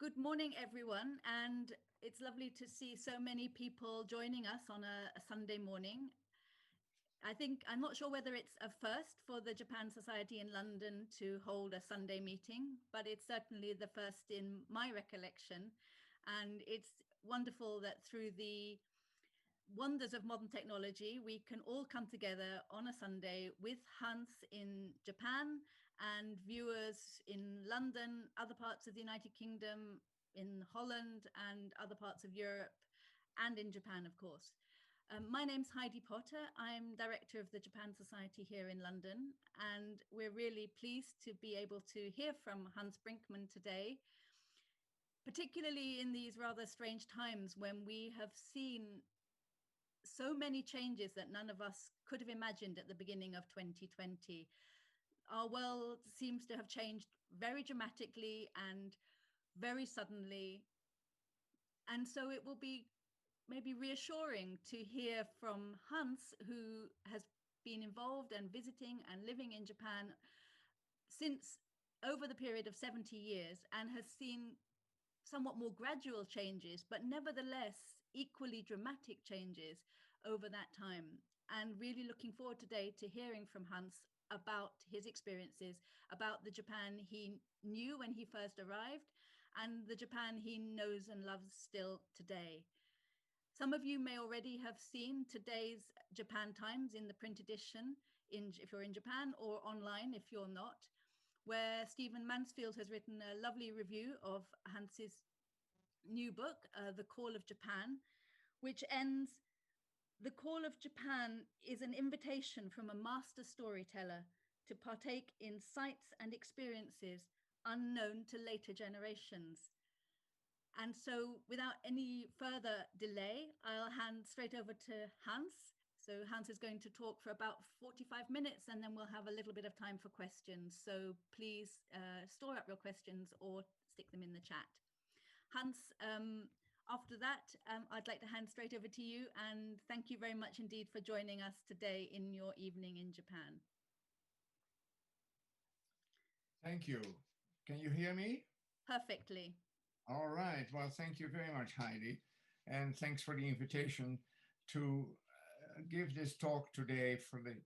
Good morning, everyone, and it's lovely to see so many people joining us on a Sunday morning. I'm not sure whether it's a first for the Japan Society in London to hold a Sunday meeting, but it's certainly the first in my recollection. And it's wonderful that through the wonders of modern technology, we can all come together on a Sunday with Hans in Japan and viewers in London, other parts of the United Kingdom, in Holland and other parts of Europe, and in Japan, of course. My name's Heidi Potter. I'm director of the Japan Society here in London, and we're really pleased to be able to hear from Hans Brinckmann today, particularly in these rather strange times when we have seen so many changes that none of us could have imagined at the beginning of 2020. Our world seems to have changed very dramatically and very suddenly. And so it will be maybe reassuring to hear from Hans, who has been involved and visiting and living in Japan since over the period of 70 years and has seen somewhat more gradual changes, but nevertheless equally dramatic changes over that time. And really looking forward today to hearing from Hans about his experiences, about the Japan he knew when he first arrived, and the Japan he knows and loves still today. Some of you may already have seen today's Japan Times in the print edition, if you're in Japan, or online if you're not, where Stephen Mansfield has written a lovely review of Hans's new book, The Call of Japan, which ends, "The Call of Japan is an invitation from a master storyteller to partake in sights and experiences unknown to later generations." And so without any further delay, I'll hand straight over to Hans. So Hans is going to talk for about 45 minutes and then we'll have a little bit of time for questions. So please store up your questions or stick them in the chat. Hans, after that, I'd like to hand straight over to you and thank you very much indeed for joining us today in your evening in Japan. Thank you. Can you hear me? Perfectly. All right. Well, thank you very much, Heidi. And thanks for the invitation to give this talk today for the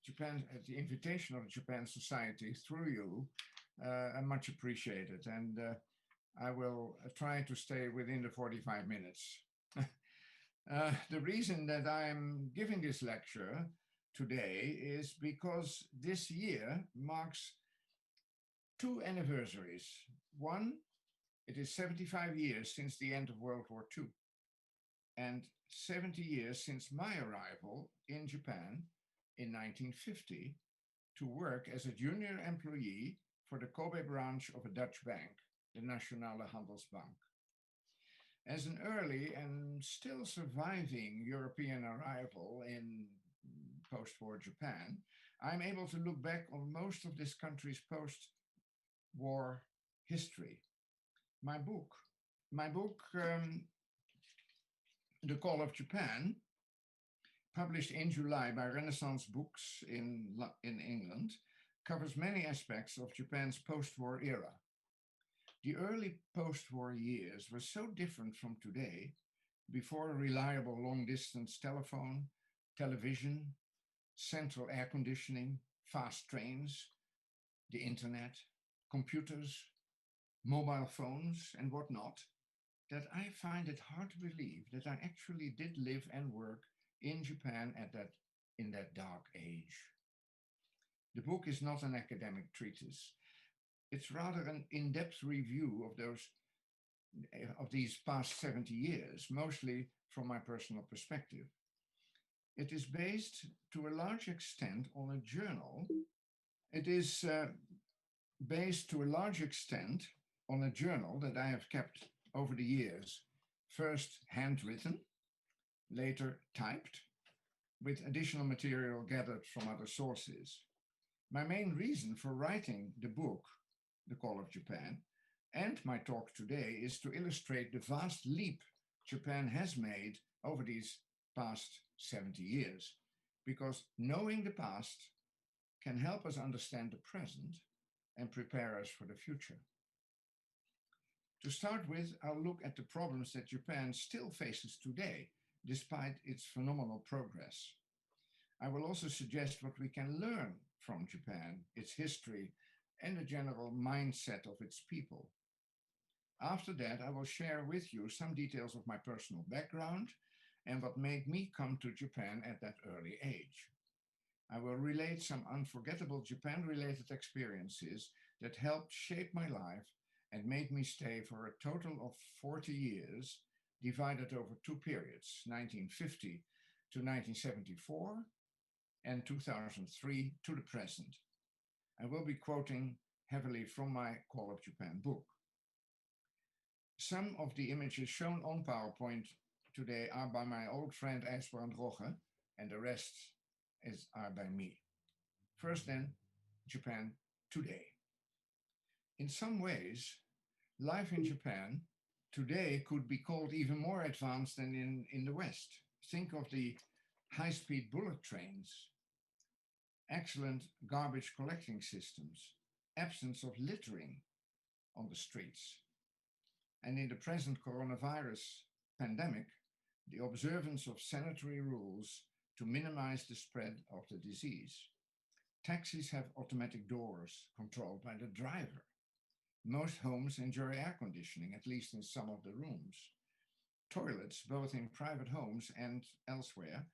Japan, at the invitation of the Japan Society through you. Much appreciated. And I will try to stay within the 45 minutes. The reason that I'm giving this lecture today is because this year marks two anniversaries. One, it is 75 years since the end of World War II, and 70 years since my arrival in Japan in 1950 to work as a junior employee for the Kobe branch of a Dutch bank, the Nationale Handelsbank. As an early and still surviving European arrival in post-war Japan, I'm able to look back on most of this country's post-war history. My book, The Call of Japan, published in July by Renaissance Books in England, covers many aspects of Japan's post-war era. The early post-war years were so different from today, before a reliable long-distance telephone, television, central air conditioning, fast trains, the internet, computers, mobile phones, and whatnot, that I find it hard to believe that I actually did live and work in Japan in that dark age. The book is not an academic treatise. It's rather an in-depth review of these past 70 years, mostly from my personal perspective. It is based to a large extent on a journal. It is based to a large extent on a journal that I have kept over the years, first handwritten, later typed, with additional material gathered from other sources. My main reason for writing the book, The Call of Japan, and my talk today is to illustrate the vast leap Japan has made over these past 70 years, because knowing the past can help us understand the present and prepare us for the future. To start with, I'll look at the problems that Japan still faces today, despite its phenomenal progress. I will also suggest what we can learn from Japan, its history, and the general mindset of its people. After that, I will share with you some details of my personal background and what made me come to Japan at that early age. I will relate some unforgettable Japan-related experiences that helped shape my life and made me stay for a total of 40 years, divided over two periods, 1950 to 1974 and 2003 to the present. I will be quoting heavily from my Call of Japan book. Some of the images shown on PowerPoint today are by my old friend IJsbrand Rogge, and the rest are by me. First then, Japan today. In some ways, life in Japan today could be called even more advanced than in the West. Think of the high-speed bullet trains, excellent garbage collecting systems, absence of littering on the streets. And in the present coronavirus pandemic, the observance of sanitary rules to minimize the spread of the disease. Taxis have automatic doors controlled by the driver. Most homes enjoy air conditioning, at least in some of the rooms. Toilets, both in private homes and elsewhere,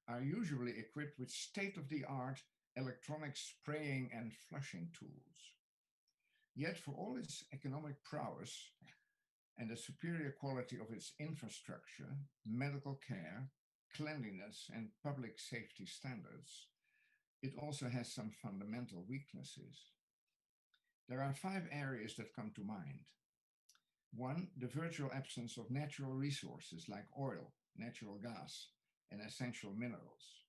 are usually equipped with state-of-the-art electronic spraying and flushing tools. Yet for all its economic prowess and the superior quality of its infrastructure, medical care, cleanliness, and public safety standards, it also has some fundamental weaknesses. There are 5 areas that come to mind. 1, the virtual absence of natural resources like oil, natural gas, and essential minerals.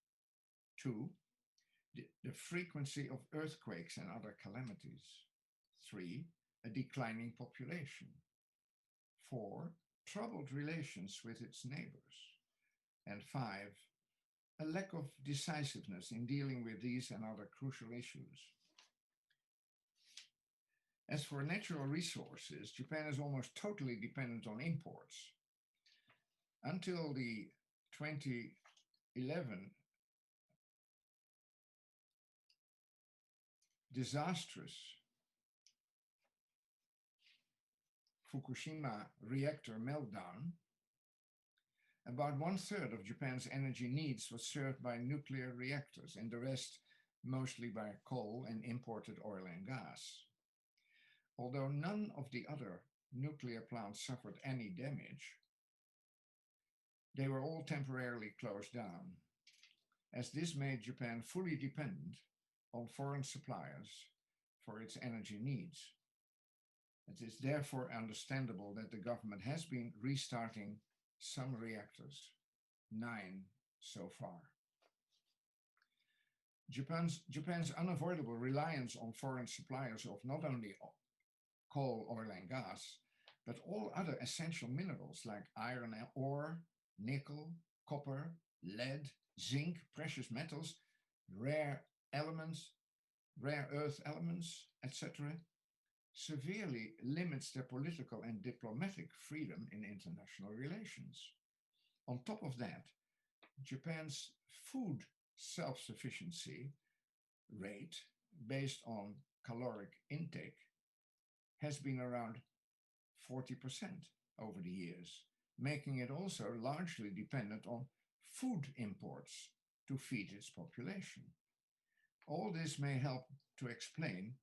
2, the frequency of earthquakes and other calamities. 3, a declining population. 4, troubled relations with its neighbors. And 5, a lack of decisiveness in dealing with these and other crucial issues. As for natural resources, Japan is almost totally dependent on imports. Until the 2011 disastrous Fukushima reactor meltdown, about 1/3 of Japan's energy needs was served by nuclear reactors, and the rest mostly by coal and imported oil and gas. Although none of the other nuclear plants suffered any damage, they were all temporarily closed down, as this made Japan fully dependent on foreign suppliers for its energy needs. It is therefore understandable that the government has been restarting some reactors, 9 so far. Japan's unavoidable reliance on foreign suppliers of not only coal, oil, and gas, but all other essential minerals like iron ore, nickel, copper, lead, zinc, precious metals, rare earth elements, etc., severely limits their political and diplomatic freedom in international relations. On top of that, Japan's food self-sufficiency rate, based on caloric intake, has been around 40% over the years, making it also largely dependent on food imports to feed its population. All this may help to explain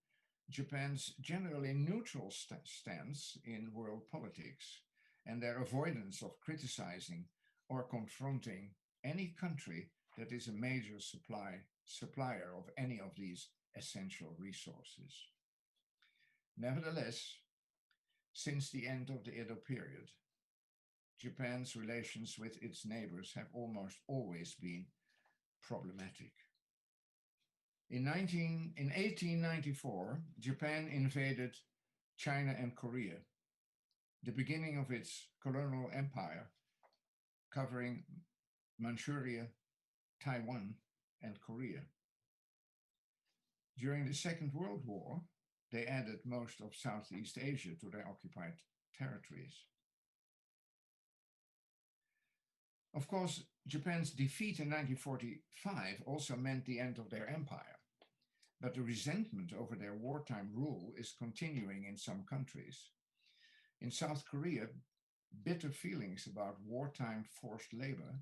Japan's generally neutral stance in world politics and their avoidance of criticizing or confronting any country that is a major supplier of any of these essential resources. Nevertheless, since the end of the Edo period, Japan's relations with its neighbors have almost always been problematic. In 1894, Japan invaded China and Korea, the beginning of its colonial empire, covering Manchuria, Taiwan, and Korea. During the Second World War, they added most of Southeast Asia to their occupied territories. Of course, Japan's defeat in 1945 also meant the end of their empire, but the resentment over their wartime rule is continuing in some countries. In South Korea, bitter feelings about wartime forced labor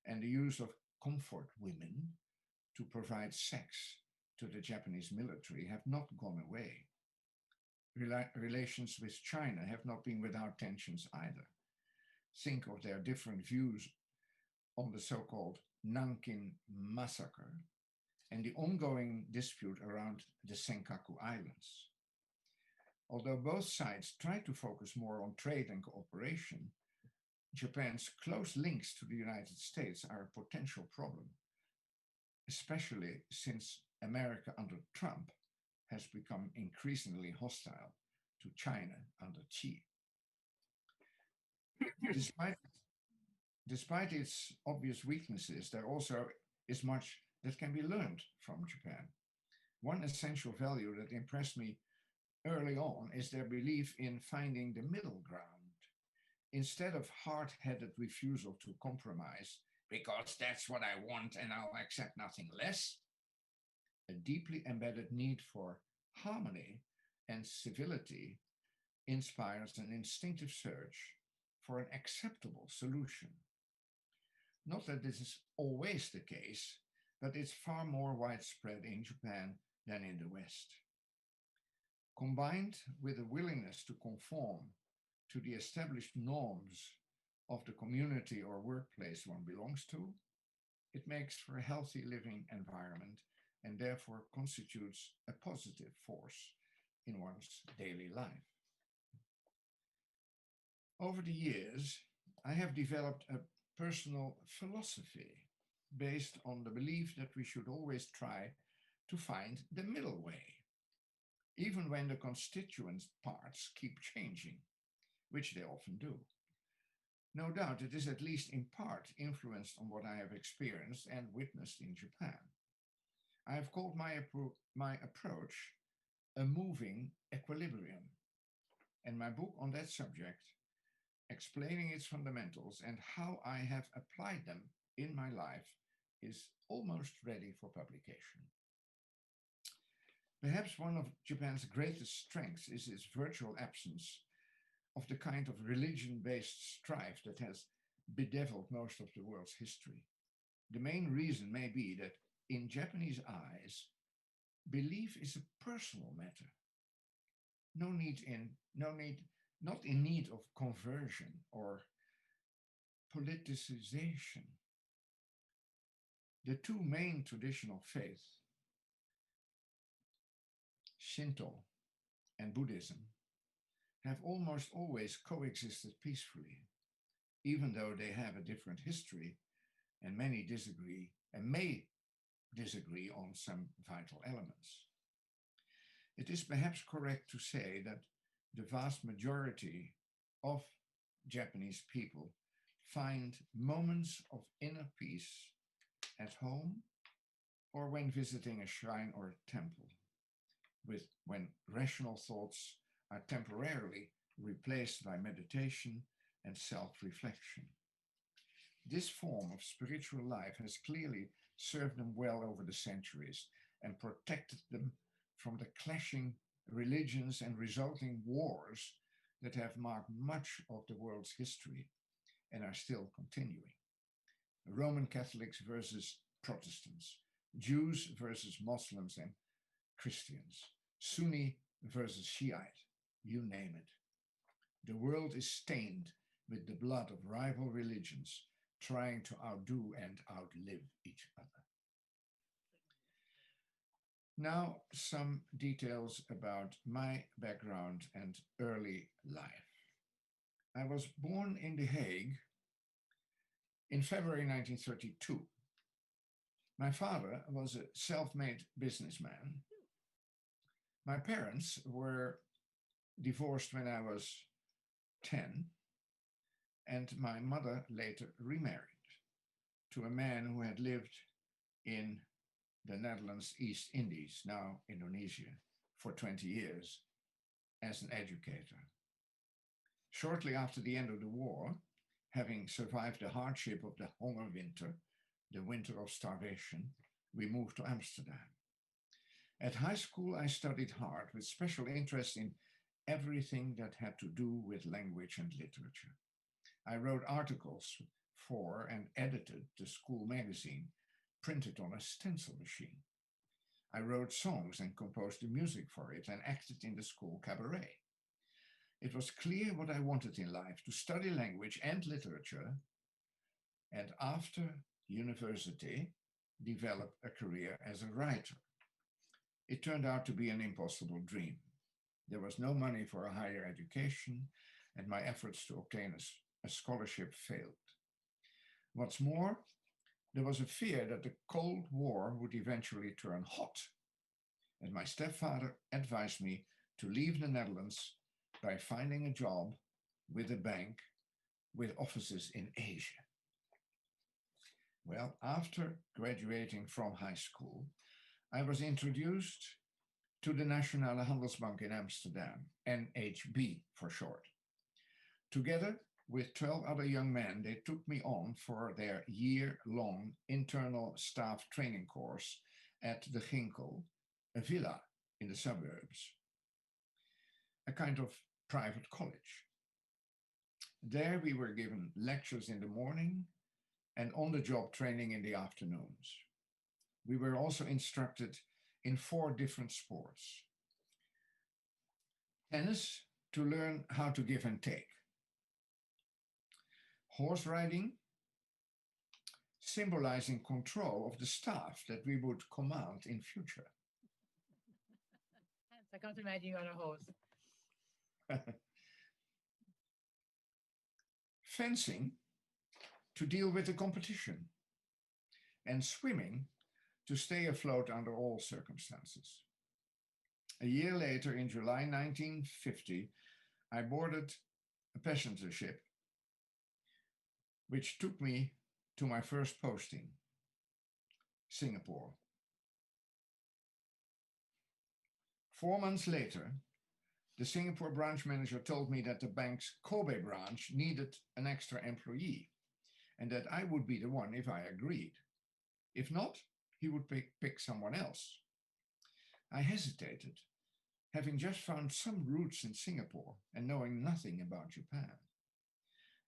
and the use of comfort women to provide sex to the Japanese military have not gone away. Relations with China have not been without tensions either. Think of their different views on the so-called Nanking massacre and the ongoing dispute around the Senkaku Islands. Although both sides try to focus more on trade and cooperation, Japan's close links to the United States are a potential problem, especially since America under Trump has become increasingly hostile to China under Xi. Despite its obvious weaknesses, there also is much that can be learned from Japan. One essential value that impressed me early on is their belief in finding the middle ground. Instead of hard-headed refusal to compromise, because that's what I want and I'll accept nothing less, a deeply embedded need for harmony and civility inspires an instinctive search for an acceptable solution. Not that this is always the case, but it's far more widespread in Japan than in the West. Combined with a willingness to conform to the established norms of the community or workplace one belongs to, it makes for a healthy living environment and therefore constitutes a positive force in one's daily life. Over the years, I have developed a personal philosophy based on the belief that we should always try to find the middle way, even when the constituent parts keep changing, which they often do. No doubt it is at least in part influenced on what I have experienced and witnessed in Japan. I have called my approach a moving equilibrium, and my book on that subject, explaining its fundamentals and how I have applied them in my life, is almost ready for publication. Perhaps one of Japan's greatest strengths is its virtual absence of the kind of religion-based strife that has bedeviled most of the world's history. The main reason may be that in Japanese eyes, belief is a personal matter. Not in need of conversion or politicization. The two main traditional faiths, Shinto and Buddhism, have almost always coexisted peacefully, even though they have a different history and many disagree and may disagree on some vital elements. It is perhaps correct to say that the vast majority of Japanese people find moments of inner peace at home or when visiting a shrine or a temple, when rational thoughts are temporarily replaced by meditation and self-reflection. This form of spiritual life has clearly served them well over the centuries and protected them from the clashing religions and resulting wars that have marked much of the world's history and are still continuing. Roman Catholics versus Protestants, Jews versus Muslims and Christians, Sunni versus Shiite, you name it. The world is stained with the blood of rival religions trying to outdo and outlive each other. Now, some details about my background and early life. I was born in The Hague in February 1932. My father was a self-made businessman. My parents were divorced when I was 10, and my mother later remarried to a man who had lived in the Netherlands East Indies, now Indonesia, for 20 years as an educator. Shortly after the end of the war, having survived the hardship of the Hunger Winter, the winter of starvation, we moved to Amsterdam. At high school, I studied hard with special interest in everything that had to do with language and literature. I wrote articles for and edited the school magazine, printed on a stencil machine. I wrote songs and composed the music for it and acted in the school cabaret. It was clear what I wanted in life, to study language and literature, and after university, develop a career as a writer. It turned out to be an impossible dream. There was no money for a higher education, and my efforts to obtain a scholarship failed. What's more, there was a fear that the Cold War would eventually turn hot, and my stepfather advised me to leave the Netherlands by finding a job with a bank with offices in Asia. Well, after graduating from high school, I was introduced to the Nationale Handelsbank in Amsterdam, NHB for short. Together with 12 other young men, they took me on for their year-long internal staff training course at the Ginkel, a villa in the suburbs, a kind of private college. There we were given lectures in the morning and on-the-job training in the afternoons. We were also instructed in 4 different sports. Tennis, to learn how to give and take. Horse riding, symbolizing control of the staff that we would command in future. I can't imagine you on a horse. Fencing, to deal with the competition. And swimming, to stay afloat under all circumstances. A year later, in July 1950, I boarded a passenger ship, which took me to my first posting, Singapore. 4 months later, the Singapore branch manager told me that the bank's Kobe branch needed an extra employee and that I would be the one if I agreed. If not, he would pick someone else. I hesitated, having just found some roots in Singapore and knowing nothing about Japan.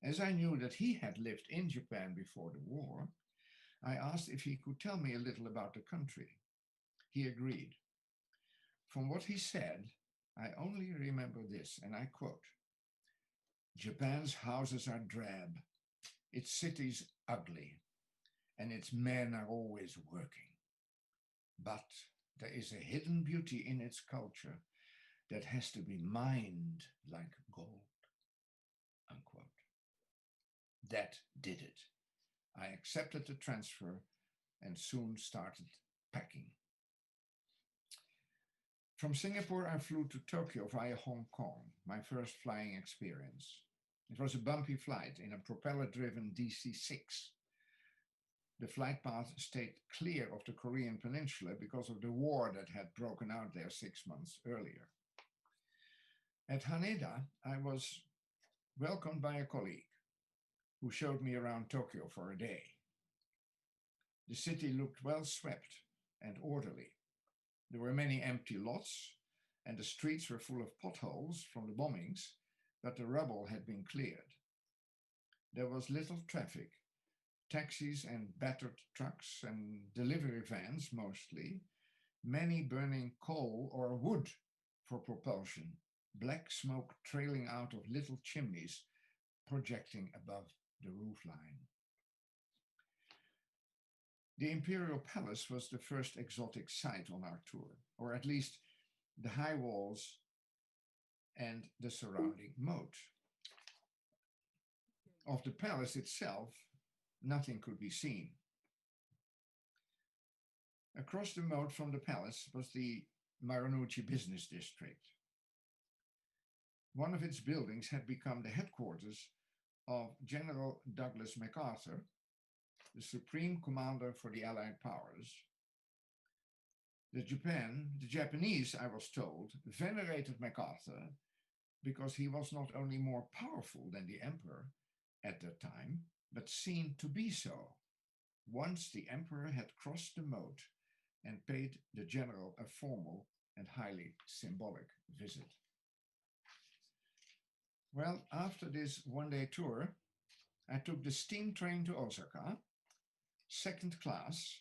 As I knew that he had lived in Japan before the war, I asked if he could tell me a little about the country. He agreed. From what he said, I only remember this, and I quote, "Japan's houses are drab, its cities ugly, and its men are always working. But there is a hidden beauty in its culture that has to be mined like gold," unquote. That did it. I accepted the transfer and soon started packing. From Singapore, I flew to Tokyo via Hong Kong, my first flying experience. It was a bumpy flight in a propeller-driven DC-6. The flight path stayed clear of the Korean Peninsula because of the war that had broken out there 6 months earlier. At Haneda, I was welcomed by a colleague who showed me around Tokyo for a day. The city looked well swept and orderly. There were many empty lots, and the streets were full of potholes from the bombings, but the rubble had been cleared. There was little traffic, taxis and battered trucks and delivery vans mostly, many burning coal or wood for propulsion, black smoke trailing out of little chimneys projecting above the roofline. The Imperial Palace was the first exotic sight on our tour, or at least the high walls and the surrounding moat. Of the palace itself, nothing could be seen. Across the moat from the palace was the Marunouchi business district. One of its buildings had become the headquarters of General Douglas MacArthur, the supreme commander for the Allied powers. The Japanese, I was told, venerated MacArthur because he was not only more powerful than the emperor at that time, but seen to be so, once the emperor had crossed the moat and paid the general a formal and highly symbolic visit. Well, after this one-day tour, I took the steam train to Osaka, second class,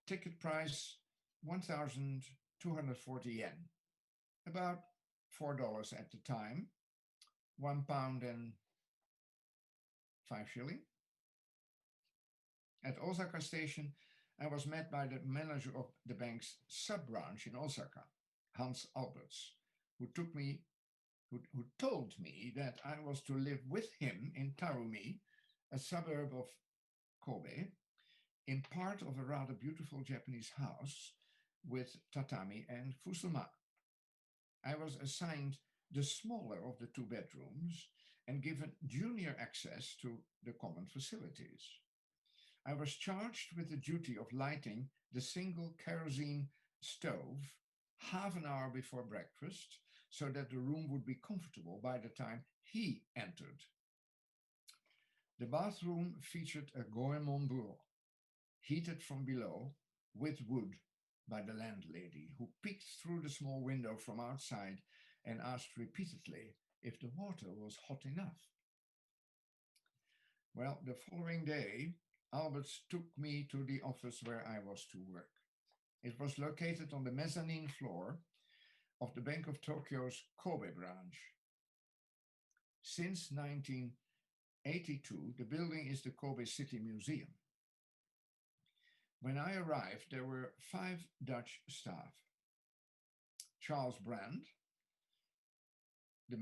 ticket price 1,240 yen, about $4 at the time, £1 and 5 shillings. At Osaka station, I was met by the manager of the bank's sub-branch in Osaka, Hans Alberts, who told me that I was to live with him in Tarumi, a suburb of Kobe, in part of a rather beautiful Japanese house with tatami and fusuma. I was assigned the smaller of the two bedrooms and given junior access to the common facilities. I was charged with the duty of lighting the single kerosene stove half an hour before breakfast so that the room would be comfortable by the time he entered. The bathroom featured a goemon bureau, heated from below with wood by the landlady, who peeked through the small window from outside and asked repeatedly if the water was hot enough. Well, the following day, Alberts took me to the office where I was to work. It was located on the mezzanine floor of the Bank of Tokyo's Kobe branch. Since 1982, the building is the Kobe City Museum. When I arrived, there were 5 Dutch staff. Charles Brand, the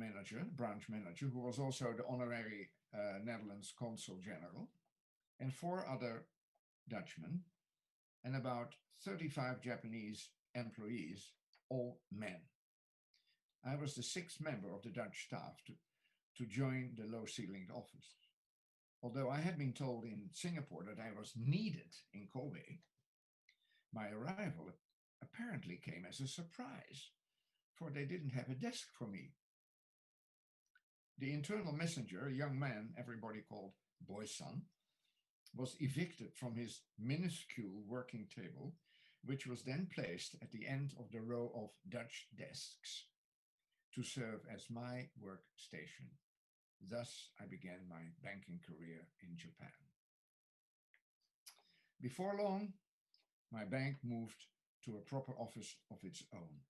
branch manager, who was also the honorary Netherlands Consul General, and 4 other Dutchmen, and about 35 Japanese employees, all men. I was the 6th member of the Dutch staff to join the low-ceilinged office. Although I had been told in Singapore that I was needed in Kobe, my arrival apparently came as a surprise, for they didn't have a desk for me. The internal messenger, a young man everybody called Boy-san, was evicted from his minuscule working table, which was then placed at the end of the row of Dutch desks to serve as my workstation. Thus, I began my banking career in Japan. Before long, my bank moved to a proper office of its own.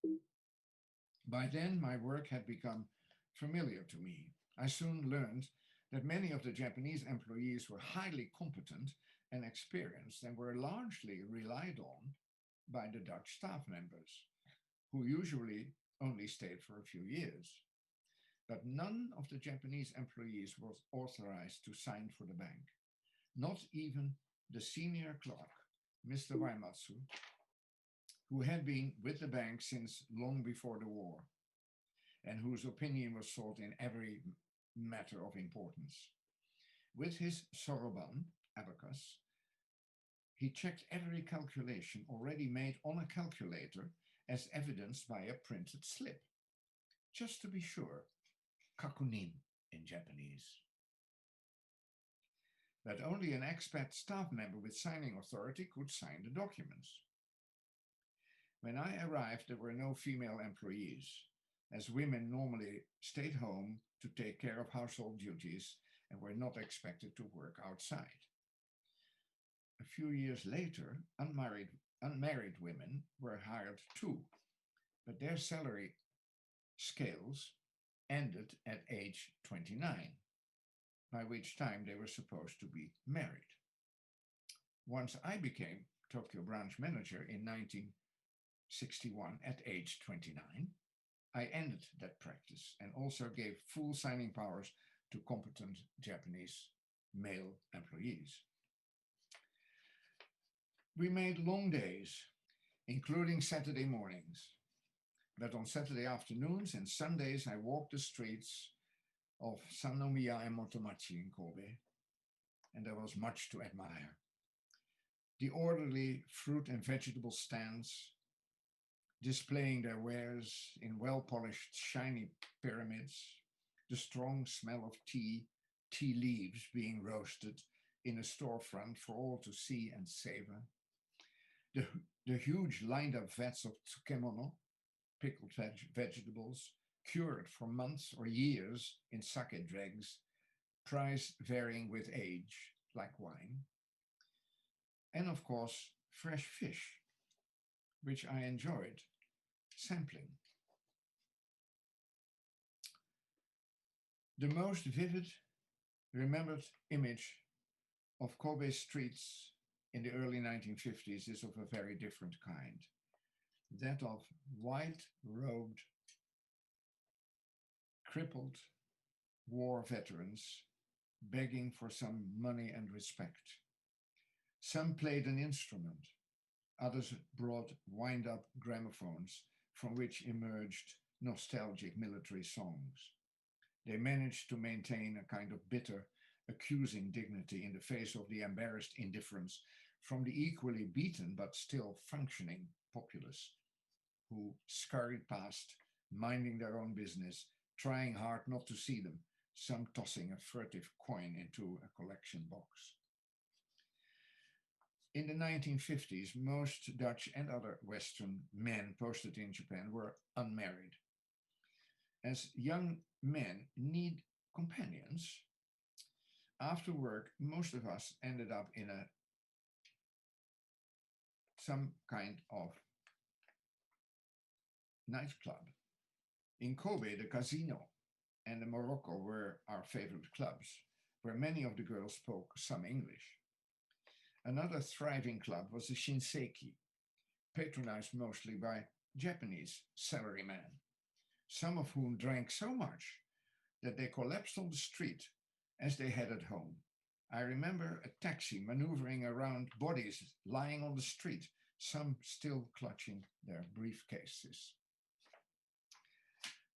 By then, my work had become familiar to me. I soon learned that many of the Japanese employees were highly competent and experienced and were largely relied on by the Dutch staff members, who usually only stayed for a few years. But none of the Japanese employees was authorized to sign for the bank, not even the senior clerk, Mr. Waimatsu, who had been with the bank since long before the war, and whose opinion was sought in every matter of importance. With his soroban, abacus, he checked every calculation already made on a calculator as evidenced by a printed slip, just to be sure, kakunin in Japanese. But only an expat staff member with signing authority could sign the documents. When I arrived, there were no female employees, as women normally stayed home to take care of household duties and were not expected to work outside. A few years later, unmarried women were hired too, but their salary scales ended at age 29, by which time they were supposed to be married. Once I became Tokyo branch manager in 1961 at age 29, I ended that practice and also gave full signing powers to competent Japanese male employees. We made long days, including Saturday mornings. But on Saturday afternoons and Sundays, I walked the streets of Sannomiya and Motomachi in Kobe, and there was much to admire. The orderly fruit and vegetable stands, displaying their wares in well-polished, shiny pyramids, the strong smell of tea leaves being roasted in a storefront for all to see and savor, the huge lined-up vats of tsukemono, pickled vegetables, cured for months or years in sake dregs, price varying with age, like wine, and of course, fresh fish, which I enjoyed sampling. The most vivid, remembered image of Kobe streets in the early 1950s is of a very different kind. That of white-robed, crippled war veterans begging for some money and respect. Some played an instrument, others brought wind-up gramophones from which emerged nostalgic military songs. They managed to maintain a kind of bitter, accusing dignity in the face of the embarrassed indifference from the equally beaten but still functioning populace, who scurried past, minding their own business, trying hard not to see them, some tossing a furtive coin into a collection box. In the 1950s, most Dutch and other Western men posted in Japan were unmarried. As young men need companions, after work, most of us ended up in some kind of nightclub. In Kobe, the casino and the Morocco were our favorite clubs, where many of the girls spoke some English. Another thriving club was the Shinseki, patronized mostly by Japanese salarymen, some of whom drank so much that they collapsed on the street as they headed home. I remember a taxi maneuvering around bodies lying on the street, some still clutching their briefcases.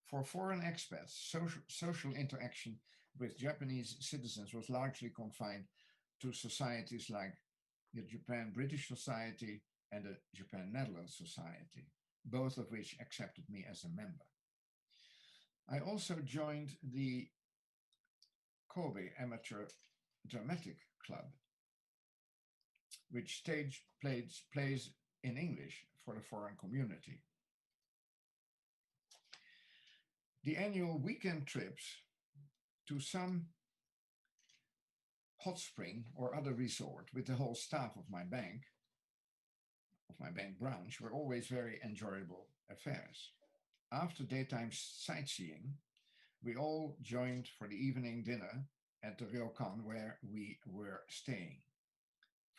For foreign expats, social interaction with Japanese citizens was largely confined to societies like the Japan-British Society and the Japan-Netherlands Society, both of which accepted me as a member. I also joined the Kobe Amateur Dramatic Club, which plays in English for the foreign community. The annual weekend trips to some hot spring or other resort with the whole staff of my bank branch, were always very enjoyable affairs. After daytime sightseeing, we all joined for the evening dinner at the ryokan where we were staying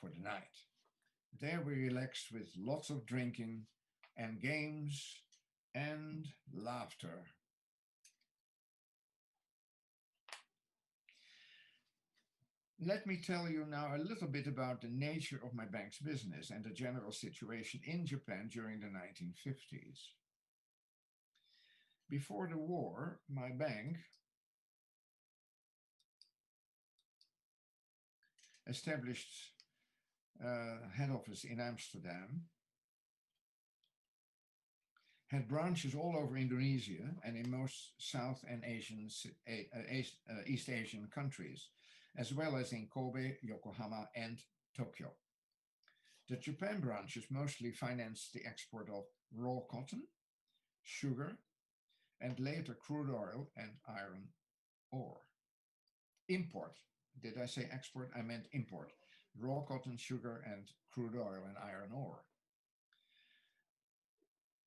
for the night. There we relaxed with lots of drinking and games and laughter. Let me tell you now a little bit about the nature of my bank's business and the general situation in Japan during the 1950s. Before the war, my bank established head office in Amsterdam, had branches all over Indonesia and in most South and East Asian countries, as well as in Kobe, Yokohama, and Tokyo. The Japan branches mostly financed the export of raw cotton, sugar, and later crude oil and iron ore. Import, did I say export? I meant import. Raw cotton, sugar, and crude oil and iron ore.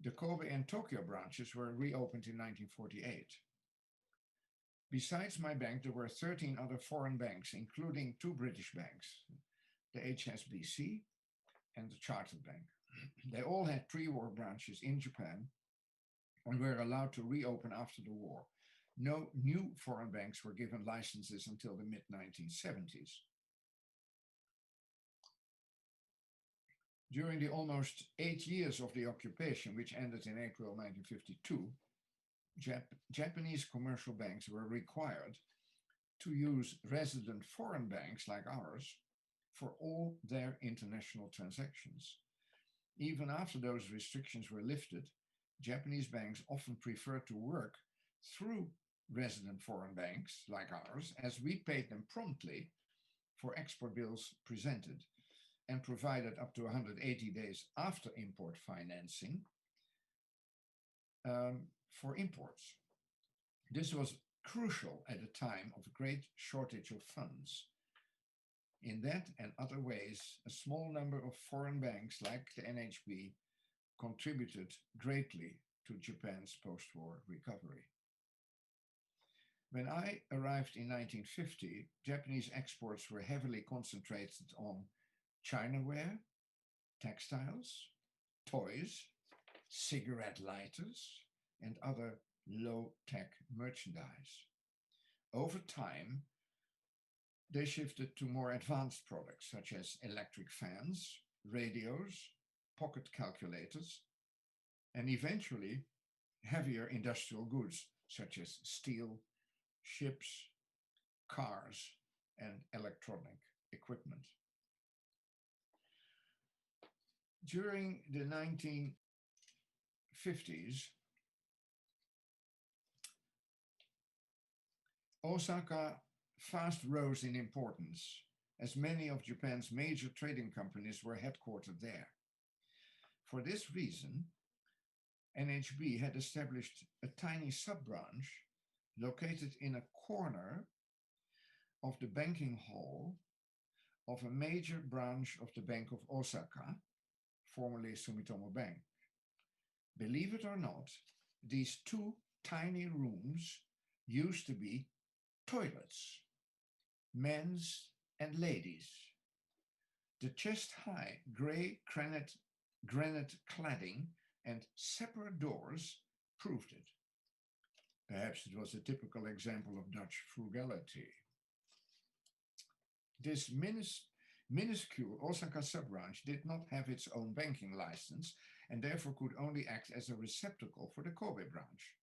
The Kobe and Tokyo branches were reopened in 1948. Besides my bank, there were 13 other foreign banks, including 2 British banks, the HSBC and the Chartered Bank. They all had pre-war branches in Japan and were allowed to reopen after the war. No new foreign banks were given licenses until the mid-1970s. During the almost 8 years of the occupation, which ended in April 1952, Japanese commercial banks were required to use resident foreign banks like ours for all their international transactions. Even after those restrictions were lifted, Japanese banks often preferred to work through resident foreign banks like ours, as we paid them promptly for export bills presented and provided up to 180 days after import financing for imports. This was crucial at a time of great shortage of funds. In that and other ways, a small number of foreign banks like the NHB contributed greatly to Japan's post-war recovery. When I arrived in 1950, Japanese exports were heavily concentrated on Chinaware, textiles, toys, cigarette lighters, and other low-tech merchandise. Over time, they shifted to more advanced products such as electric fans, radios, pocket calculators, and eventually heavier industrial goods such as steel, ships, cars, and electronic equipment. During the 1950s, Osaka fast rose in importance, as many of Japan's major trading companies were headquartered there. For this reason, NHB had established a tiny sub-branch located in a corner of the banking hall of a major branch of the Bank of Osaka, formerly Sumitomo Bank. Believe it or not, these two tiny rooms used to be toilets, men's and ladies'. The chest-high gray granite cladding and separate doors proved it. Perhaps it was a typical example of Dutch frugality. This minuscule Osaka sub-branch did not have its own banking license and therefore could only act as a receptacle for the Kobe branch.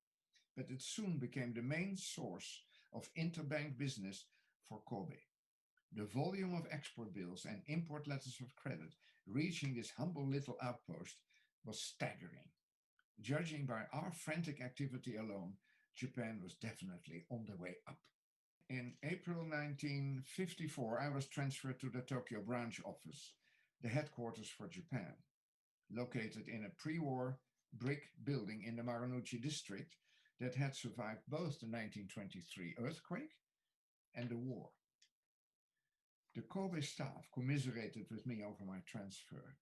But it soon became the main source of interbank business for Kobe. The volume of export bills and import letters of credit reaching this humble little outpost was staggering. Judging by our frantic activity alone, Japan was definitely on the way up. In April 1954, I was transferred to the Tokyo branch office, the headquarters for Japan, located in a pre-war brick building in the Marunouchi district that had survived both the 1923 earthquake and the war. The Kobe staff commiserated with me over my transfer.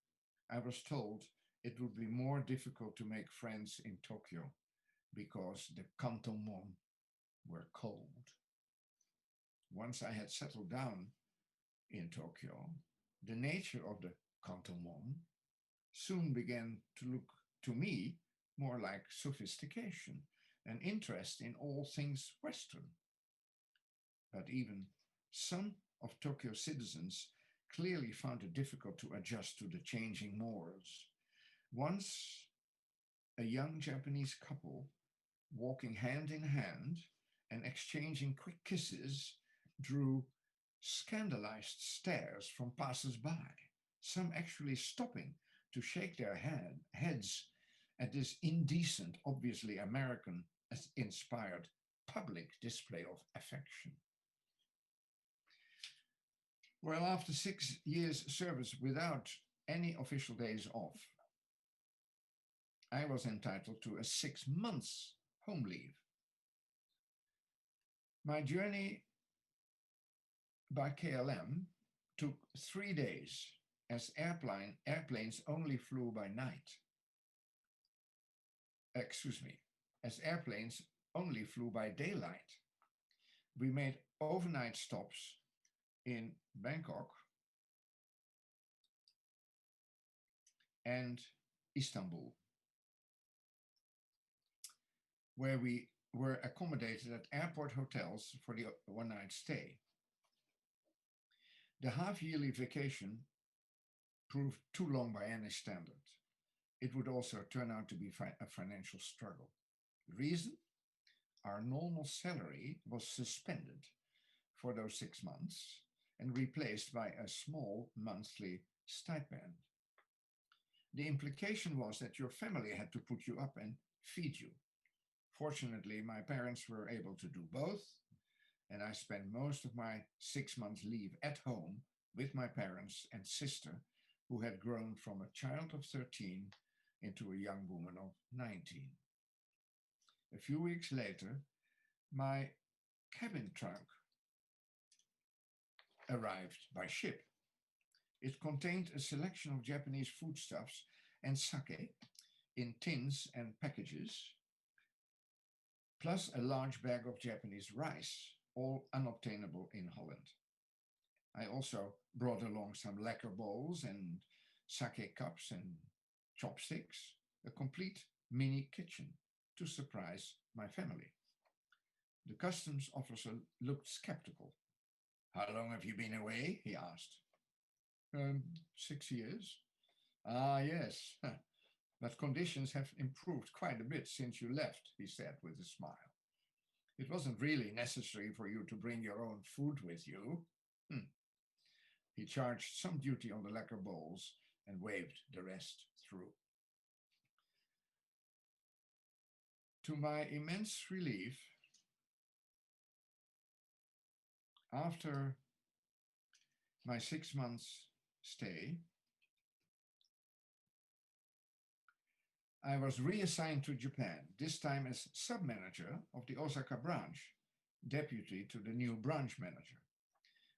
I was told it would be more difficult to make friends in Tokyo because the kantomon were cold. Once I had settled down in Tokyo, the nature of the kantomon soon began to look to me more like sophistication, an interest in all things Western. But even some of Tokyo's citizens clearly found it difficult to adjust to the changing mores. Once, a young Japanese couple walking hand in hand and exchanging quick kisses drew scandalized stares from passers-by, some actually stopping to shake their heads at this indecent, obviously American-inspired public display of affection. Well, after 6 years' service without any official days off, I was entitled to a 6 months home leave. My journey by KLM took 3 days, as airplanes only flew by night. As airplanes only flew by daylight. We made overnight stops in Bangkok and Istanbul, where we were accommodated at airport hotels for the one-night stay. The half-yearly vacation proved too long by any standard. It would also turn out to be a financial struggle. Reason? Our normal salary was suspended for those 6 months and replaced by a small monthly stipend. The implication was that your family had to put you up and feed you. Fortunately, my parents were able to do both, and I spent most of my 6 months leave at home with my parents and sister, who had grown from a child of 13 into a young woman of 19. A few weeks later, my cabin trunk arrived by ship. It contained a selection of Japanese foodstuffs and sake in tins and packages, plus a large bag of Japanese rice, all unobtainable in Holland. I also brought along some lacquer bowls and sake cups and chopsticks, a complete mini kitchen to surprise my family. The customs officer looked skeptical. "How long have you been away?" he asked. 6 years. "Ah, yes, but conditions have improved quite a bit since you left," he said with a smile. "It wasn't really necessary for you to bring your own food with you." He charged some duty on the lacquer bowls and waved the rest through. To my immense relief, after my 6 months stay, I was reassigned to Japan, this time as sub-manager of the Osaka branch, deputy to the new branch manager.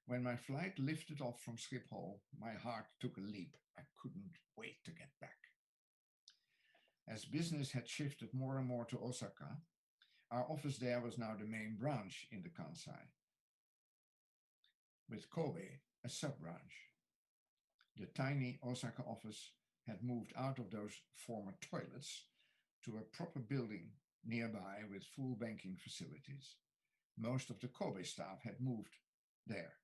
When my flight lifted off from Schiphol, my heart took a leap. I couldn't wait to get back. As business had shifted more and more to Osaka, our office there was now the main branch in the Kansai, with Kobe a sub-branch. The tiny Osaka office had moved out of those former toilets to a proper building nearby with full banking facilities. Most of the Kobe staff had moved there.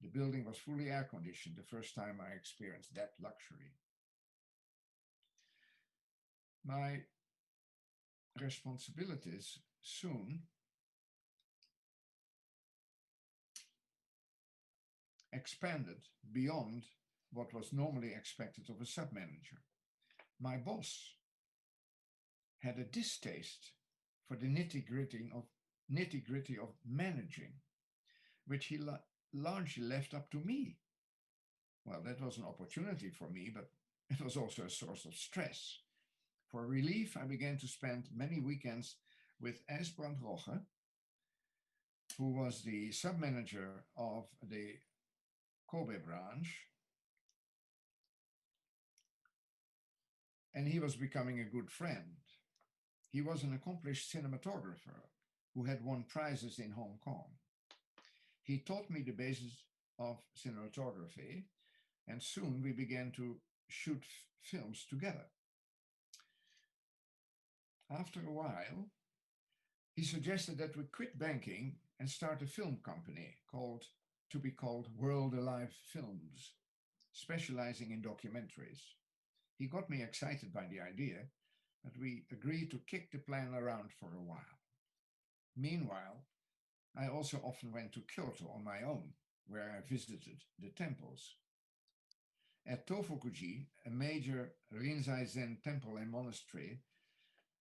The building was fully air-conditioned, the first time I experienced that luxury. My responsibilities soon expanded beyond what was normally expected of a sub-manager. My boss had a distaste for the nitty-gritty of managing, which he largely left up to me. Well, that was an opportunity for me, but it was also a source of stress. For relief, I began to spend many weekends with IJsbrand Rogge, who was the sub-manager of the Kobe branch, and he was becoming a good friend. He was an accomplished cinematographer who had won prizes in Hong Kong. He taught me the basis of cinematography, and soon we began to shoot films together. After a while, he suggested that we quit banking and start a film company to be called World Alive Films, specializing in documentaries. He got me excited by the idea, but we agreed to kick the plan around for a while. Meanwhile, I also often went to Kyoto on my own, where I visited the temples. At Tofukuji, a major Rinzai Zen temple and monastery,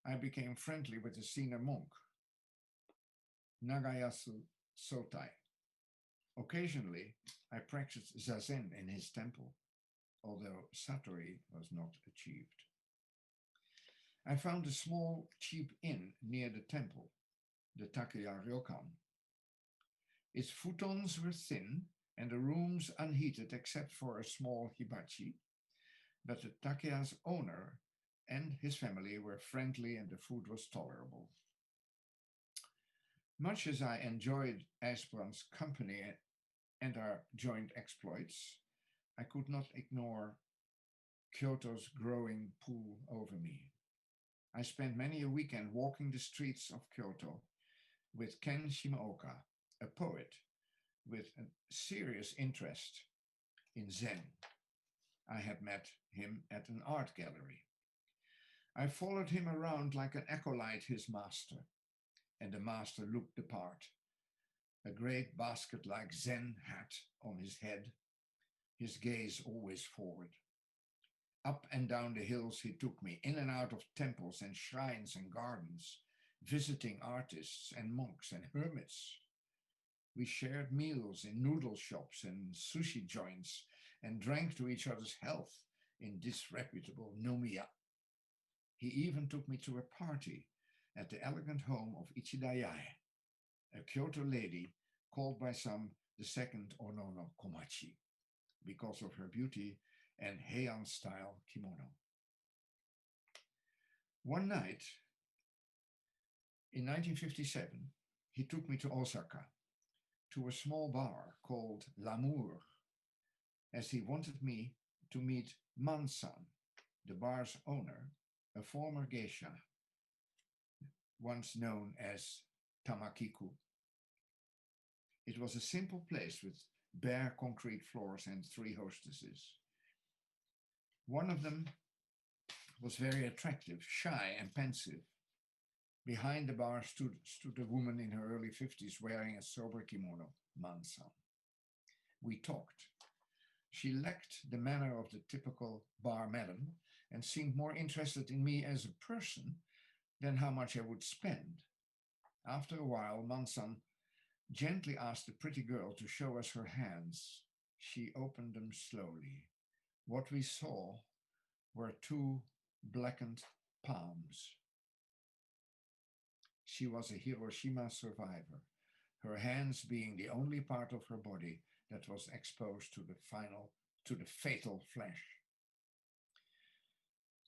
I became friendly with the senior monk, Nagayasu Sotai. Occasionally, I practiced zazen in his temple, although satori was not achieved. I found a small, cheap inn near the temple, the Takeya Ryokan. Its futons were thin and the rooms unheated except for a small hibachi, but the Takeya's owner and his family were friendly and the food was tolerable. Much as I enjoyed IJsbrand's company and our joint exploits, I could not ignore Kyoto's growing pull over me. I spent many a weekend walking the streets of Kyoto with Ken Shimaoka, a poet with a serious interest in Zen. I had met him at an art gallery. I followed him around like an acolyte, his master, and the master looked the part. A great basket-like Zen hat on his head, his gaze always forward. Up and down the hills he took me, in and out of temples and shrines and gardens, visiting artists and monks and hermits. We shared meals in noodle shops and sushi joints and drank to each other's health in disreputable nomiya. He even took me to a party at the elegant home of Ichida Yae, a Kyoto lady called by some the second Onono Komachi, because of her beauty and Heian-style kimono. One night in 1957, he took me to Osaka, to a small bar called L'Amour, as he wanted me to meet Man-san, the bar's owner, a former geisha, once known as Tamakiku. It was a simple place with bare concrete floors and 3 hostesses. One of them was very attractive, shy and pensive. Behind the bar stood a woman in her early 50s wearing a sober kimono, Man-san. We talked. She lacked the manner of the typical bar madam and seemed more interested in me as a person than how much I would spend. After a while, Man-san gently asked the pretty girl to show us her hands. She opened them slowly. What we saw were 2 blackened palms. She was a Hiroshima survivor, her hands being the only part of her body that was exposed to the fatal flash.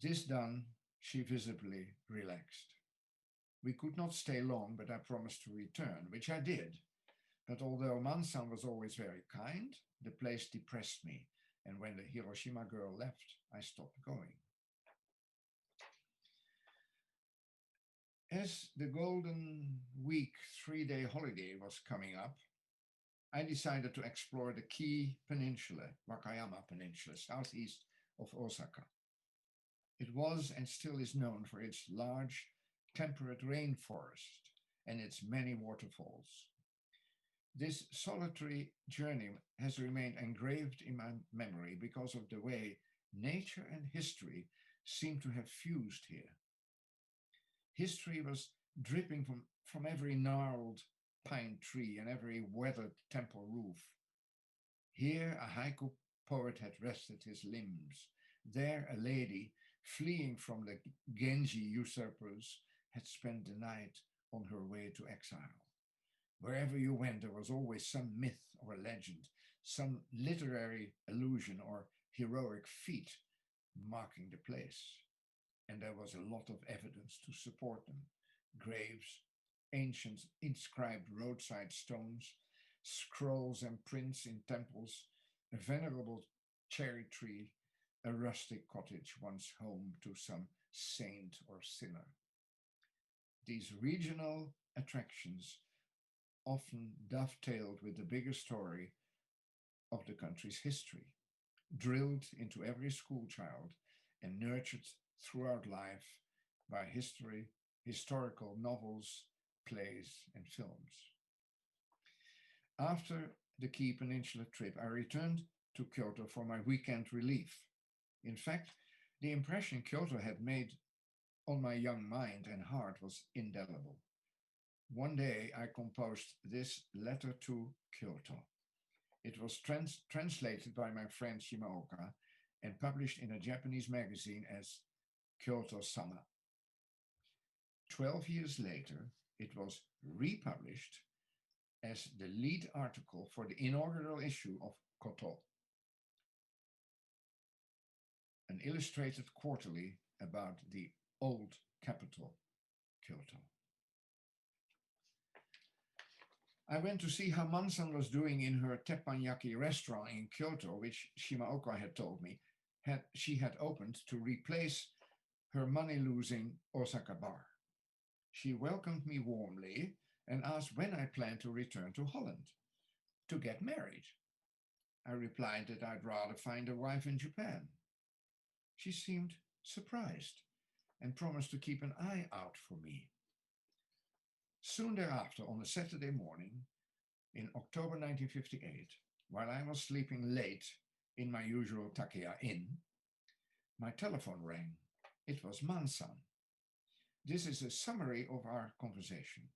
This done, she visibly relaxed. We could not stay long, but I promised to return, which I did. But although Man-san was always very kind, the place depressed me, and when the Hiroshima girl left, I stopped going. As the Golden Week 3-day holiday was coming up, I decided to explore the Kil Peninsula, Wakayama Peninsula, southeast of Osaka. It was and still is known for its large temperate rainforest and its many waterfalls. This solitary journey has remained engraved in my memory because of the way nature and history seem to have fused here. History was dripping from every gnarled pine tree and every weathered temple roof. Here a haiku poet had rested his limbs. There a lady, fleeing from the Genji usurpers, had spent the night on her way to exile. Wherever you went, there was always some myth or legend, some literary allusion or heroic feat marking the place. And there was a lot of evidence to support them. Graves, ancient inscribed roadside stones, scrolls and prints in temples, a venerable cherry tree, a rustic cottage once home to some saint or sinner. These regional attractions often dovetailed with the bigger story of the country's history, drilled into every school child and nurtured throughout life by historical novels, plays, and films. After the Kil Peninsula trip, I returned to Kyoto for my weekend relief. In fact, the impression Kyoto had made on my young mind and heart was indelible. One day I composed this letter to Kyoto. It was translated by my friend Shimaoka and published in a Japanese magazine as Kyoto-sama. 12 years later, it was republished as the lead article for the inaugural issue of Koto, an illustrated quarterly about the old capital, Kyoto. I went to see how Man-san was doing in her teppanyaki restaurant in Kyoto, which Shimaoka had told me she had opened to replace her money-losing Osaka bar. She welcomed me warmly and asked when I planned to return to Holland to get married. I replied that I'd rather find a wife in Japan. She seemed surprised and promised to keep an eye out for me. Soon thereafter, on a Saturday morning in October 1958, while I was sleeping late in my usual Takeya Inn, My telephone rang. It was Man-san. This is a summary of our conversation.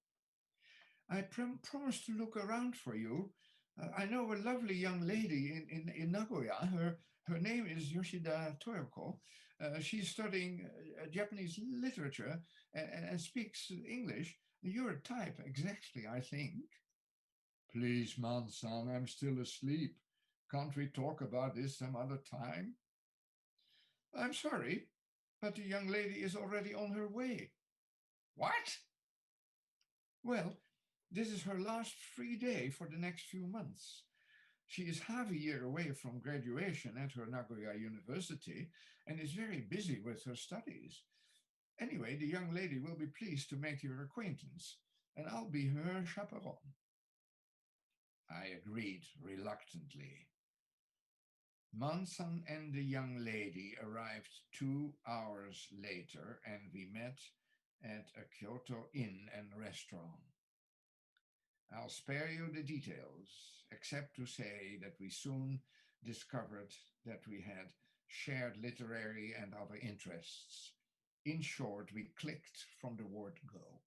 I promised to look around for you. I know a lovely young lady in Nagoya. Her name is Yoshida Toyoko. She's studying Japanese literature and speaks English. You're a type, exactly, I think. Please, Man-san, I'm still asleep. Can't we talk about this some other time? I'm sorry, but the young lady is already on her way. What? Well, this is her last free day for the next few months. She is half a year away from graduation at her Nagoya University and is very busy with her studies. Anyway, the young lady will be pleased to make your acquaintance, and I'll be her chaperone. I agreed reluctantly. Man-san and the young lady arrived 2 hours later, and we met at a Kyoto inn and restaurant. I'll spare you the details, except to say that we soon discovered that we had shared literary and other interests. In short, we clicked from the word go.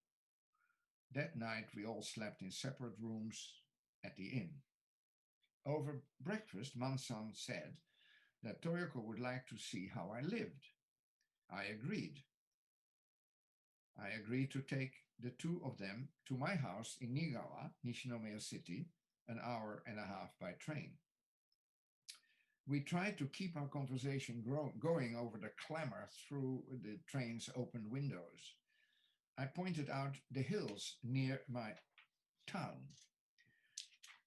That night, we all slept in separate rooms at the inn. Over breakfast, Man-san said that Toyoko would like to see how I lived. I agreed. I agreed to take the two of them to my house in Niigata, Nishinomiya City, an hour and a half by train. We tried to keep our conversation going over the clamor through the train's open windows. I pointed out the hills near my town.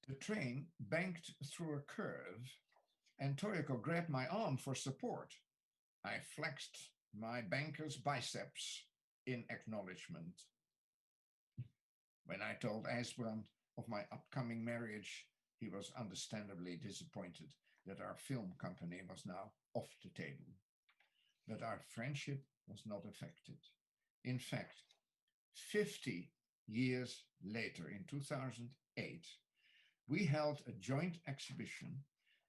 The train banked through a curve, and Toyoko grabbed my arm for support. I flexed my banker's biceps in acknowledgement. When I told Ijsbrand of my upcoming marriage, he was understandably disappointed that our film company was now off the table. But our friendship was not affected. In fact, 50 years later, in 2008, we held a joint exhibition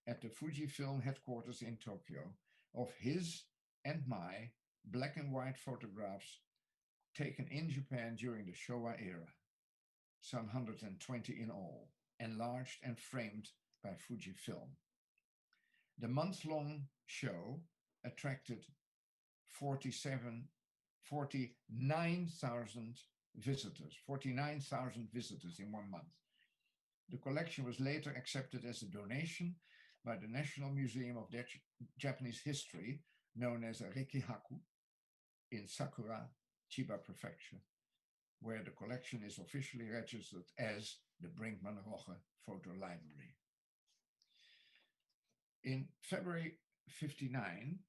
at the Fujifilm headquarters in Tokyo of his and my black and white photographs taken in Japan during the Showa era, some 120 in all, enlarged and framed by Fujifilm. The month-long show attracted 49,000 visitors in 1 month. The collection was later accepted as a donation by the National Museum of Japanese History, known as a Rekihaku, in Sakura, Chiba Prefecture, where the collection is officially registered as the Brinckmann Photo Library. In February '59,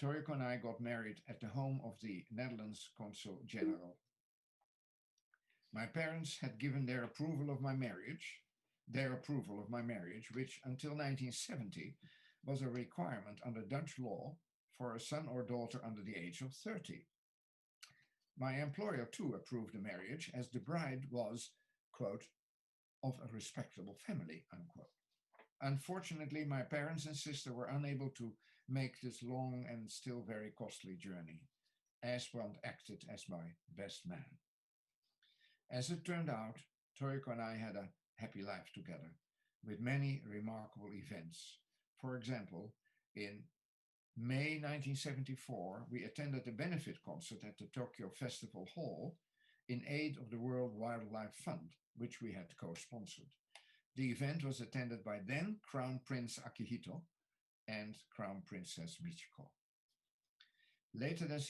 Toyoko and I got married at the home of the Netherlands Consul General. My parents had given their approval of my marriage, which until 1970 was a requirement under Dutch law for a son or daughter under the age of 30. My employer too approved the marriage, as the bride was, quote, of a respectable family, unquote. Unfortunately, my parents and sister were unable to make this long and still very costly journey. Ijsbrand acted as my best man. As it turned out, Toyoko and I had a happy life together, with many remarkable events. For example, in May 1974, we attended a benefit concert at the Tokyo Festival Hall in aid of the World Wildlife Fund, which we had co-sponsored. The event was attended by then Crown Prince Akihito and Crown Princess Michiko. Later that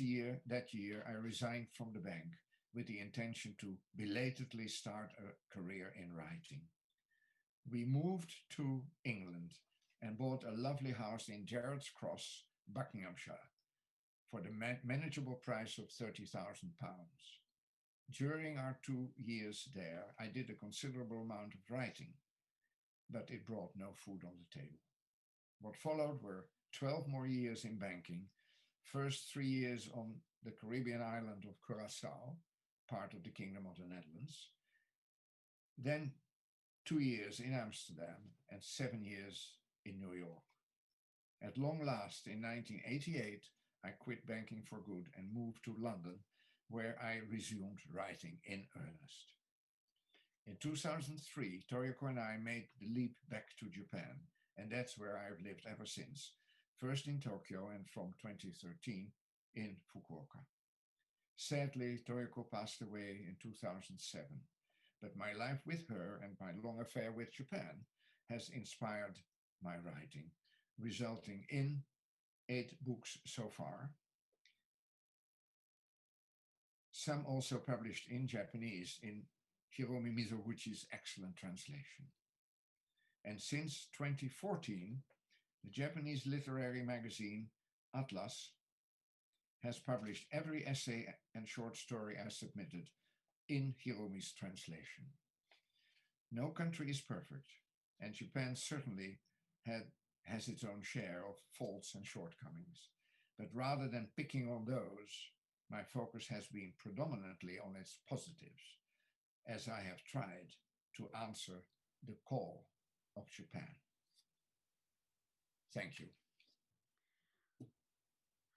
year, I resigned from the bank with the intention to belatedly start a career in writing. We moved to England and bought a lovely house in Gerrards Cross, Buckinghamshire, for the manageable price of £30,000. During our 2 years there, I did a considerable amount of writing, but it brought no food on the table. What followed were 12 more years in banking, first 3 years on the Caribbean island of Curaçao, part of the Kingdom of the Netherlands, then 2 years in Amsterdam and 7 years in New York. At long last, in 1988, I quit banking for good and moved to London, where I resumed writing in earnest. In 2003, Toyoko and I made the leap back to Japan, and that's where I've lived ever since, first in Tokyo and from 2013 in Fukuoka. Sadly, Toyoko passed away in 2007, but my life with her and my long affair with Japan has inspired my writing, resulting in 8 books so far, some also published in Japanese in Hiromi Mizoguchi's excellent translation. And since 2014, the Japanese literary magazine Atlas has published every essay and short story I submitted in Hiromi's translation. No country is perfect, and Japan certainly has its own share of faults and shortcomings. But rather than picking on those, my focus has been predominantly on its positives, as I have tried to answer the call of Japan. Thank you.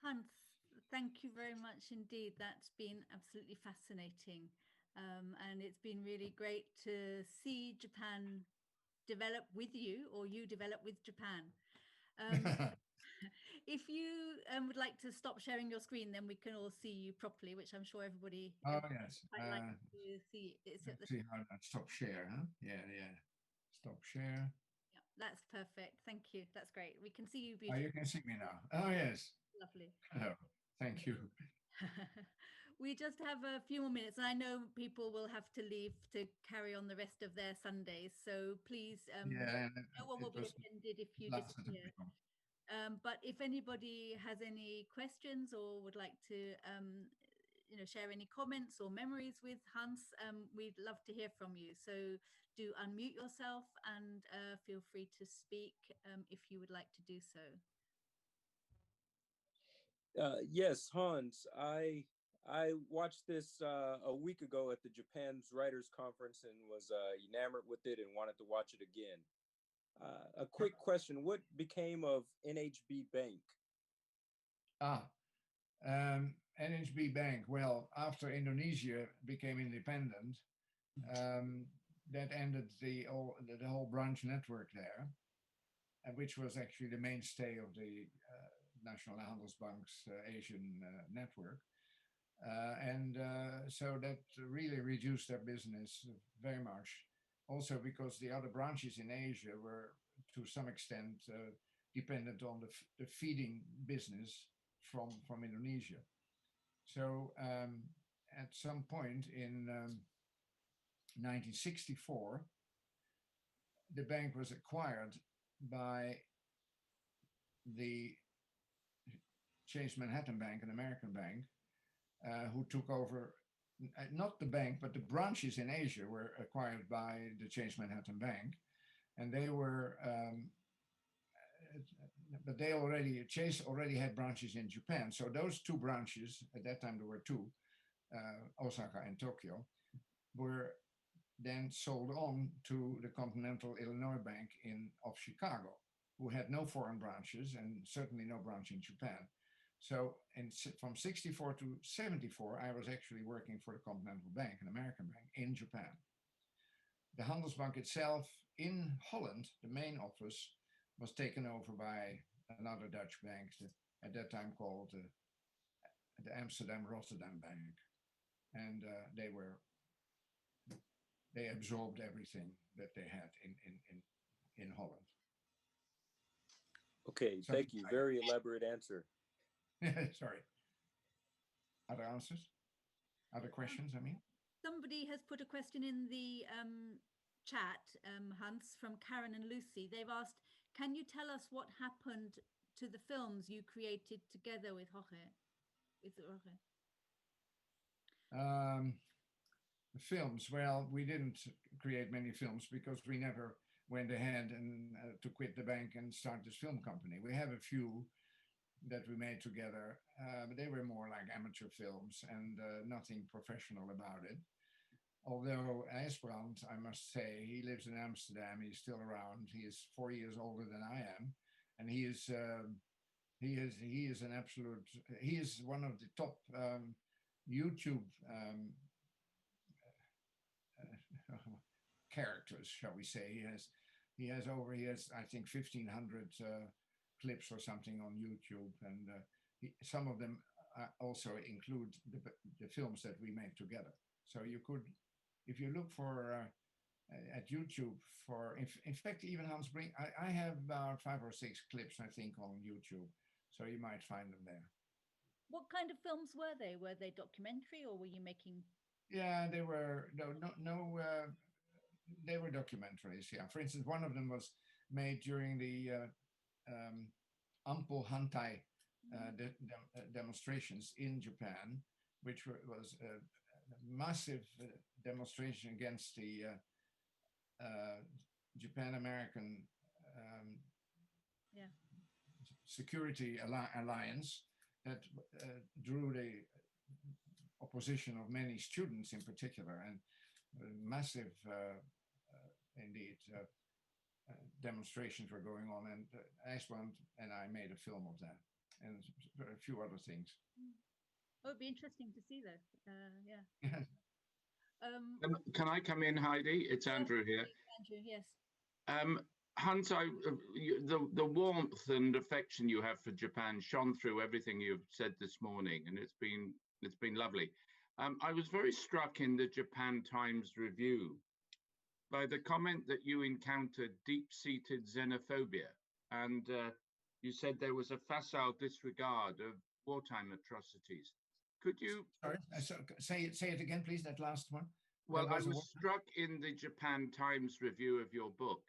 Hans, thank you very much indeed. That's been absolutely fascinating. And it's been really great to see Japan develop with you, or you develop with Japan. If you would like to stop sharing your screen, then we can all see you properly, which I'm sure everybody yes. quite like to see. Let's see how that stop share, huh? Yeah. Stop share. Yeah, that's perfect. Thank you. That's great. We can see you Oh, beautifully. you can see me now. Oh, yes. Lovely. Oh, thank you. We just have a few more minutes, and I know people will have to leave to carry on the rest of their Sundays. So please, no one will be offended if you disappear. But if anybody has any questions or would like to, share any comments or memories with Hans, we'd love to hear from you. So do unmute yourself and feel free to speak if you would like to do so. Yes, Hans, I watched this a week ago at the Japan's Writers Conference and was enamored with it and wanted to watch it again. A quick question: what became of NHB Bank? NHB Bank. Well, after Indonesia became independent, that ended the whole branch network there, which was actually the mainstay of the Nationale Handelsbank's Asian network. So that really reduced their business very much. Also because the other branches in Asia were to some extent dependent on the feeding business from Indonesia. So at some point in 1964, the bank was acquired by the Chase Manhattan Bank, an American bank, who took over, not the bank, but the branches in Asia were acquired by the Chase Manhattan Bank. And they were, but Chase already had branches in Japan. So those 2 branches, at that time there were 2, Osaka and Tokyo, were then sold on to the Continental Illinois Bank of Chicago, who had no foreign branches and certainly no branch in Japan. So from 64 to 74, I was actually working for the Continental Bank, an American bank in Japan. The Handelsbank itself in Holland, the main office, was taken over by another Dutch bank, at that time called the Amsterdam Rotterdam Bank. And they absorbed everything that they had in Holland. Okay, thank you. Very elaborate answer. Sorry. Other answers? Other questions, I mean? Somebody has put a question in the chat, Hans, from Karen and Lucy. They've asked, can you tell us what happened to the films you created together with Jorge? The films, well, we didn't create many films because we never went ahead and to quit the bank and start this film company. We have a few that we made together, but they were more like amateur films and nothing professional about it. Although Ijsbrand, I must say, he lives in Amsterdam, he's still around, he is 4 years older than I am, and he is an absolute. He is one of the top YouTube characters, shall we say. He has I think 1,500 clips or something on YouTube, and some of them also include the films that we make together. So you could, if you look for at YouTube for, in fact, even Hans Brink, I have about 5 or 6 clips, I think, on YouTube. So you might find them there. What kind of films were they? Were they documentary, or were you making? Yeah, they were they were documentaries. Yeah, for instance, one of them was made during the Ampo Hantai demonstrations in Japan, which was a massive demonstration against the Japan-American security alliance that drew the opposition of many students in particular, and massive indeed demonstrations were going on, and Iceland and I made a film of that, and a few other things. Oh, it'd be interesting to see that. Yeah. Can I come in, Heidi? It's Andrew here. Andrew, yes. Hans, the warmth and affection you have for Japan shone through everything you've said this morning, and it's been lovely. I was very struck in the Japan Times review by the comment that you encountered deep-seated xenophobia, and you said there was a facile disregard of wartime atrocities. Could you say it again, please? That last one. Well, I was struck in the Japan Times review of your book,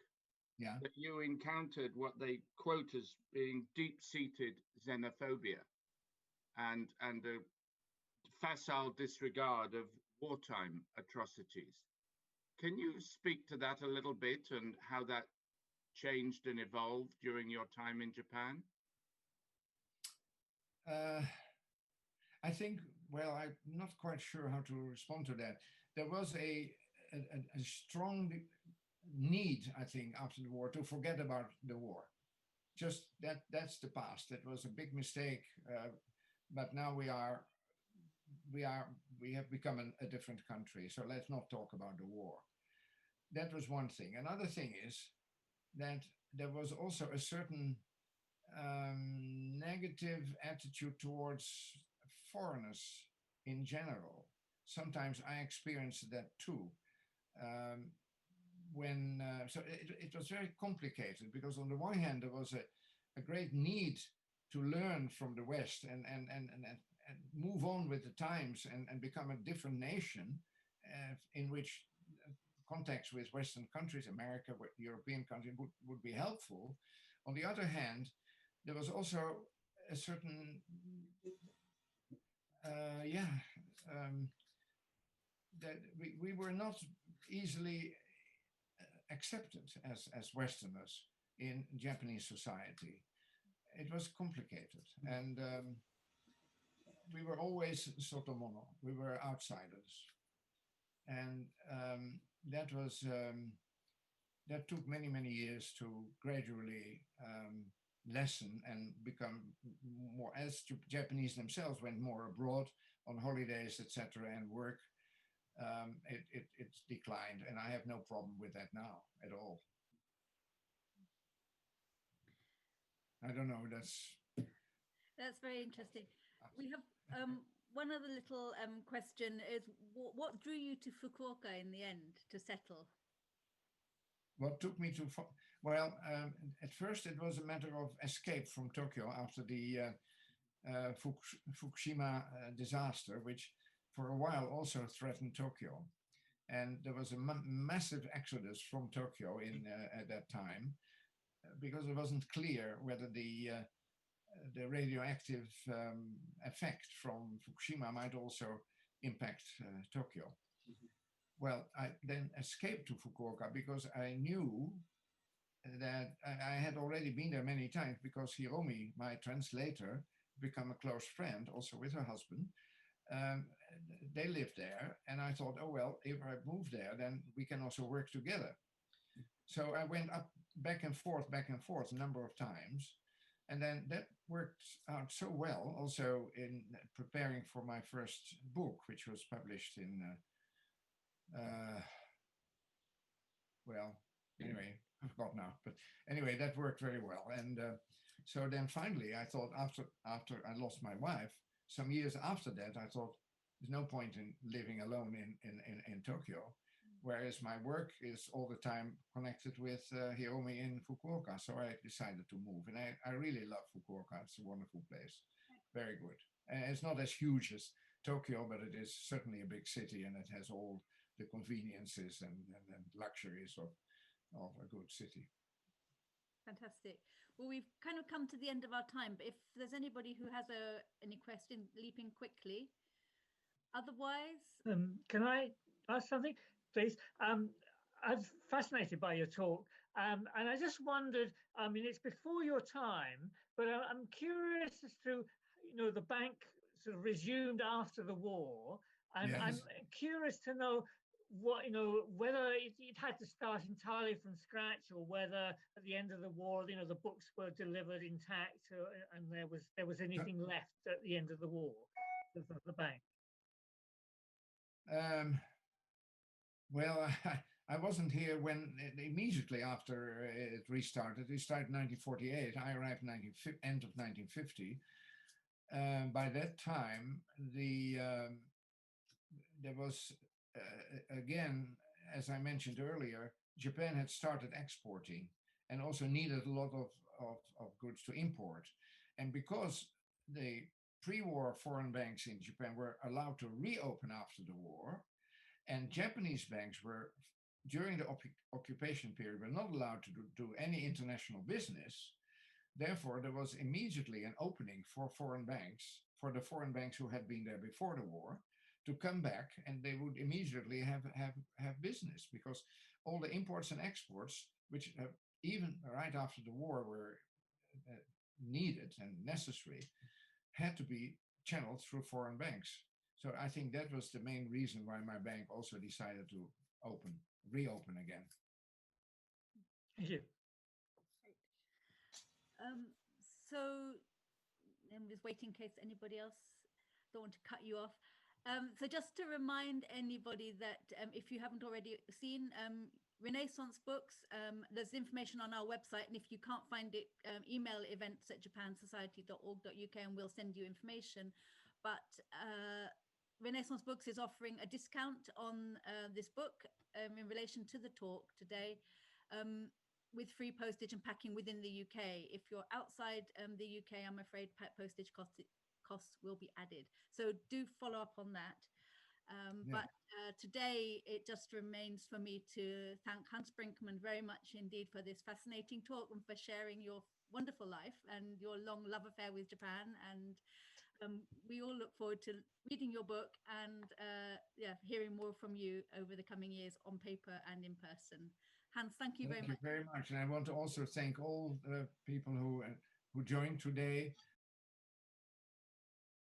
that you encountered what they quote as being deep-seated xenophobia and a facile disregard of wartime atrocities. Can you speak to that a little bit and how that changed and evolved during your time in Japan? I think, well, I'm not quite sure how to respond to that. There was a strong need, I think, after the war to forget about the war. Just that's the past. That was a big mistake, but now we have become a different country. So let's not talk about the war. That was one thing. Another thing is that there was also a certain negative attitude towards foreigners in general. Sometimes I experienced that too. So it was very complicated, because on the one hand there was a great need to learn from the West and move on with the times and become a different nation in which contacts with Western countries, America, European countries would be helpful. On the other hand, there was also a certain that we were not easily accepted as Westerners in Japanese society. It was complicated, and we were always sotomono. We were outsiders, and that took many years to gradually lessen and become more, as Japanese themselves went more abroad on holidays, etc., and work. It's declined, and I have no problem with that now at all. I don't know. That's very interesting. We have one other little question is what drew you to Fukuoka in the end to settle? What took me to, well, at first it was a matter of escape from Tokyo after the Fukushima disaster, which for a while also threatened Tokyo. And there was a massive exodus from Tokyo at that time, because it wasn't clear whether the radioactive effect from Fukushima might also impact Tokyo. Mm-hmm. Well, I then escaped to Fukuoka because I knew that I had already been there many times, because Hiromi, my translator, become a close friend also with her husband. They lived there, and I thought, oh well, if I move there, then we can also work together. So I went up back and forth a number of times. And then that worked out so well also in preparing for my first book, which was published in, well, anyway, I forgot now. But anyway, that worked very well. And so then finally, I thought after I lost my wife, some years after that, I thought there's no point in living alone in Tokyo. Whereas my work is all the time connected with Hiromi in Fukuoka. So I decided to move. And I really love Fukuoka. It's a wonderful place. Very good. And it's not as huge as Tokyo, but it is certainly a big city and it has all the conveniences and luxuries of a good city. Fantastic. Well, we've kind of come to the end of our time, but if there's anybody who has any question, leaping quickly. Otherwise... Can I ask something? Please. I'm fascinated by your talk, and I just wondered. I mean, it's before your time, but I'm curious as to, the bank sort of resumed after the war, and yes. I'm curious to know what whether it had to start entirely from scratch, or whether at the end of the war, the books were delivered intact, and there was anything left at the end of the war of the bank. Well, I wasn't here when immediately after it restarted. It started in 1948. I arrived end of 1950. By that time, there was, again, as I mentioned earlier, Japan had started exporting and also needed a lot of goods to import. And because the pre-war foreign banks in Japan were allowed to reopen after the war, and Japanese banks were, during the occupation period, were not allowed to do any international business. Therefore, there was immediately an opening for the foreign banks who had been there before the war, to come back, and they would immediately have business, because all the imports and exports, which even right after the war were needed and necessary, had to be channeled through foreign banks. So I think that was the main reason why my bank also decided to reopen again. Thank you. So I'm just waiting in case anybody else don't want to cut you off. So just to remind anybody that if you haven't already seen Renaissance books, there's information on our website, and if you can't find it, email events@japansociety.org.uk and we'll send you information. But Renaissance Books is offering a discount on this book in relation to the talk today, with free postage and packing within the UK. If you're outside the UK, I'm afraid postage costs will be added. So do follow up on that. But today it just remains for me to thank Hans Brinckmann very much indeed for this fascinating talk and for sharing your wonderful life and your long love affair with Japan. And we all look forward to reading your book and hearing more from you over the coming years on paper and in person. Hans, thank you very much. Thank you very much. And I want to also thank all the people who joined today.